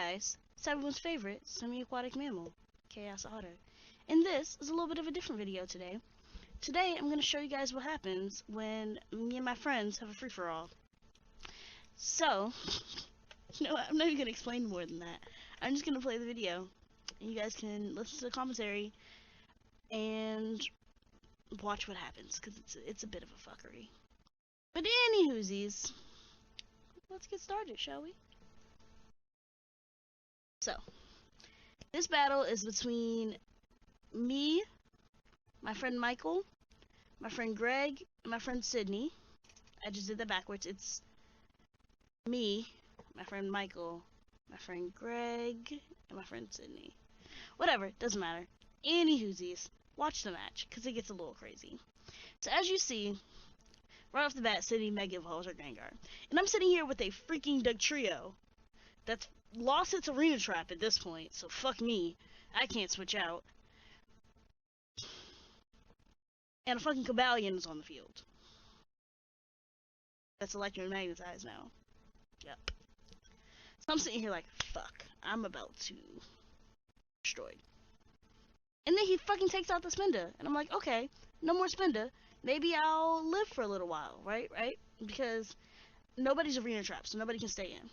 guys, it's everyone's favorite semi-aquatic mammal, Chaos Otter. And this is a little bit of a different video today. Today, I'm going to show you guys what happens when me and my friends have a free-for-all. So, you know what, I'm not even going to explain more than that. I'm just going to play the video, and you guys can listen to the commentary and watch what happens, because it's a bit of a fuckery. But anywhoosies, let's get started, shall we? So, this battle is between me, my friend Michael, my friend Greg, and my friend Sydney. I just did that backwards. It's me, my friend Michael, my friend Greg, and my friend Sydney. Whatever, doesn't matter. Anywhoosies, watch the match, because it gets a little crazy. So as you see, right off the bat, Sydney Mega evolves her Gengar. And I'm sitting here with a freaking Dugtrio that's lost its arena trap at this point, so fuck me. I can't switch out. And a fucking Cobalion is on the field. That's electromagnetized now. Yep. So I'm sitting here like, fuck, I'm about to destroy. And then he fucking takes out the Spinda. And I'm like, okay, no more Spinda. Maybe I'll live for a little while, right? Because nobody's arena trap, so nobody can stay in.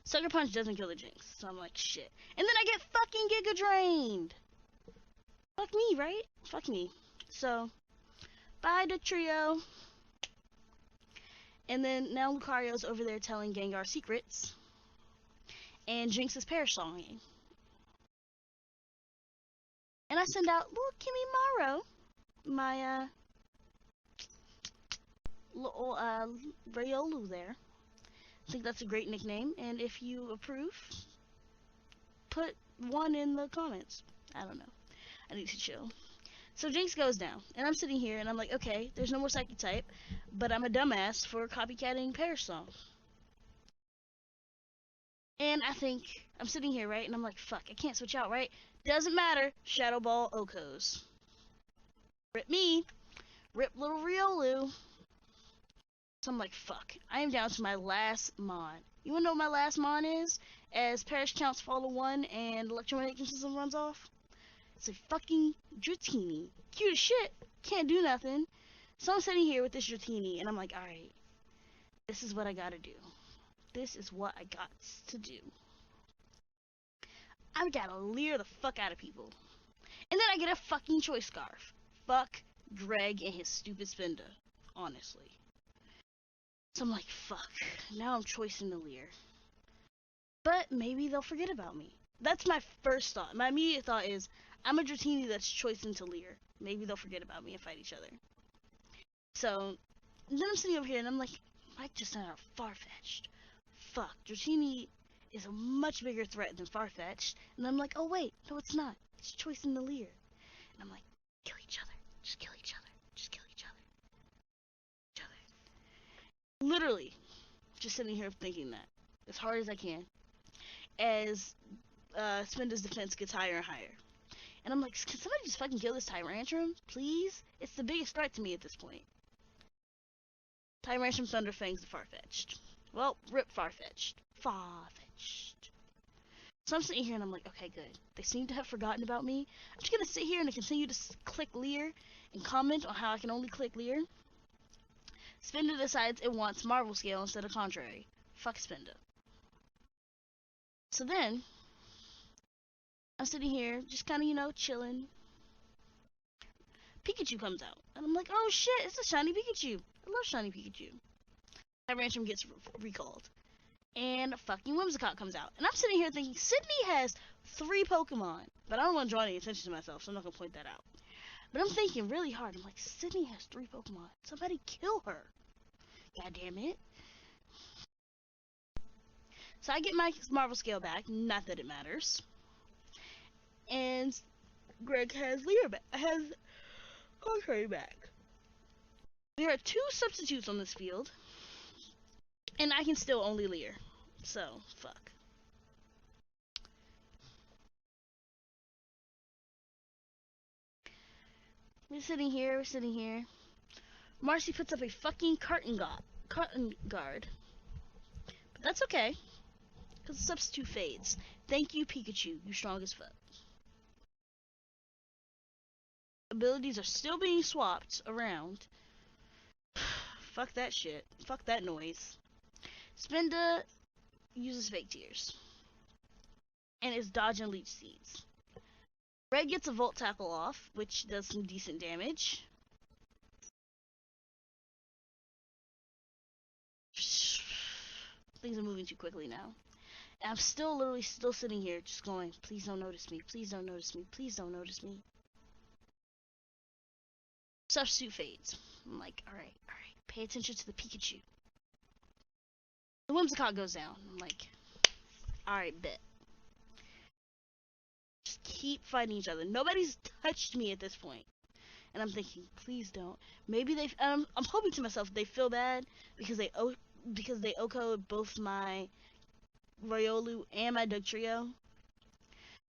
Sucker Punch doesn't kill the Jinx, so I'm like, shit. And then I get fucking Giga Drained! Fuck me, right? Fuck me. So, bye the trio. And then now Lucario's over there telling Gengar secrets. And Jinx is Perish Songing. And I send out little Kimmy Morrow, my little Riolu there. I think that's a great nickname, and if you approve, put one in the comments. I don't know. I need to chill. So Jinx goes down, and I'm sitting here, and I'm like, okay, there's no more Psychic type, but I'm a dumbass for copycatting Perish Song. And I think, I'm sitting here, right, and I'm like, fuck, I can't switch out, right? Doesn't matter. Shadow Ball Okos. Rip me. Rip little Riolu. So I'm like, fuck. I am down to my last Mon. You wanna know what my last Mon is? As Perish counts fall to 1 and Electromagnetic System runs off? It's a fucking Dratini. Cute as shit. Can't do nothing. So I'm sitting here with this Dratini, and I'm like, alright. This is what I gotta do. This is what I got to do. I gotta leer the fuck out of people. And then I get a fucking Choice Scarf. Fuck Greg and his stupid Spinda. Honestly. So I'm like, fuck. Now I'm choicing the leer. But maybe they'll forget about me. That's my first thought. My immediate thought is, I'm a Dratini that's choicing to leer. Maybe they'll forget about me and fight each other. So, then I'm sitting over here and I'm like, Mike just sent out Farfetch'd. Fuck, Dratini is a much bigger threat than Farfetch'd. And I'm like, oh wait, no it's not. It's choicing the leer. And I'm like, kill each other. Just kill each other. Just kill each other. Literally, just sitting here thinking that as hard as I can, as Spinda's defense gets higher and higher. And I'm like, can somebody just fucking kill this Tyrantrum, please? It's the biggest threat to me at this point. Tyrantrum, Thunder Fangs, the Farfetch'd. Well, rip Farfetch'd. Farfetch'd. So I'm sitting here and I'm like, okay, good. They seem to have forgotten about me. I'm just gonna sit here and continue to click leer and comment on how I can only click leer. Spinda decides it wants Marvel Scale instead of Contrary. Fuck Spinda. So then, I'm sitting here, just kind of, you know, chilling. Pikachu comes out. And I'm like, oh shit, it's a shiny Pikachu. I love shiny Pikachu. Tyrantrum gets recalled. And fucking Whimsicott comes out. And I'm sitting here thinking, Sydney has 3 Pokemon. But I don't want to draw any attention to myself, so I'm not going to point that out. But I'm thinking really hard. I'm like, Sydney has 3 Pokemon. Somebody kill her. God damn it. So I get my Marvel Scale back. Not that it matters. And Greg has Leer back. Has Contrary back. There are 2 substitutes on this field. And I can still only Leer. So, fuck. We're sitting here. Marcy puts up a fucking curtain guard. But that's okay. because the substitute fades. Thank you, Pikachu. You strong as fuck. Abilities are still being swapped around. Fuck that shit. Fuck that noise. Spinda uses fake tears. And is dodging leech seeds. Red gets a Volt Tackle off, which does some decent damage. Things are moving too quickly now. And I'm still literally sitting here just going, please don't notice me, please don't notice me, please don't notice me. Substitute fades. I'm like, alright, pay attention to the Pikachu. The Whimsicott goes down. I'm like, alright, bet. Just keep fighting each other. Nobody's touched me at this point. And I'm thinking, please don't. Maybe they. I'm hoping to myself they feel bad because they OHKO'd both my Riolu and my Dugtrio.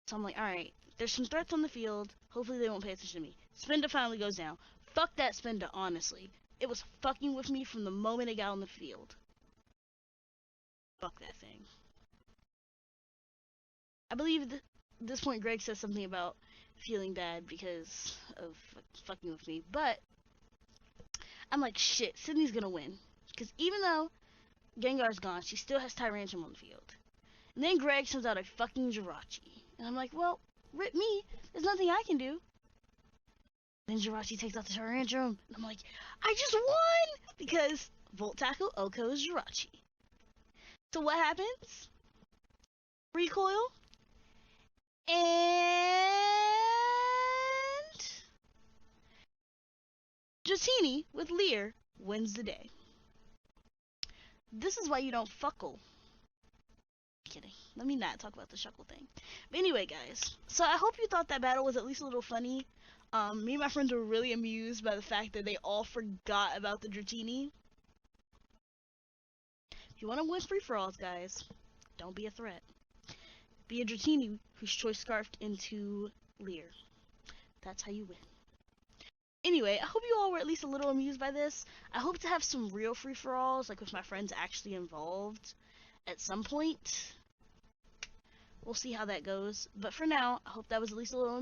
So I'm like, alright, there's some threats on the field. Hopefully they won't pay attention to me. Spinda finally goes down. Fuck that Spinda, honestly. It was fucking with me from the moment it got on the field. Fuck that thing. I believe at this point Greg says something about feeling bad because of fucking with me, but I'm like, shit, Sydney's gonna win. Because even though Gengar's gone, she still has Tyrantrum on the field. And then Greg sends out a fucking Jirachi. And I'm like, well, rip me. There's nothing I can do. Then Jirachi takes out the Tyrantrum. And I'm like, I just won! Because Volt Tackle OHKO's Jirachi. So what happens? Recoil. And Dratini with Leer wins the day. This is why you don't fuckle. Kidding. Let me not talk about the shuckle thing. But anyway, guys. So I hope you thought that battle was at least a little funny. Me and my friends were really amused by the fact that they all forgot about the Dratini. If you want to win free-for-alls, guys, don't be a threat. Be a Dratini who's choice scarfed into Leer. That's how you win. Anyway, I hope you all were at least a little amused by this. I hope to have some real free-for-alls, like with my friends actually involved at some point. We'll see how that goes. But for now, I hope that was at least a little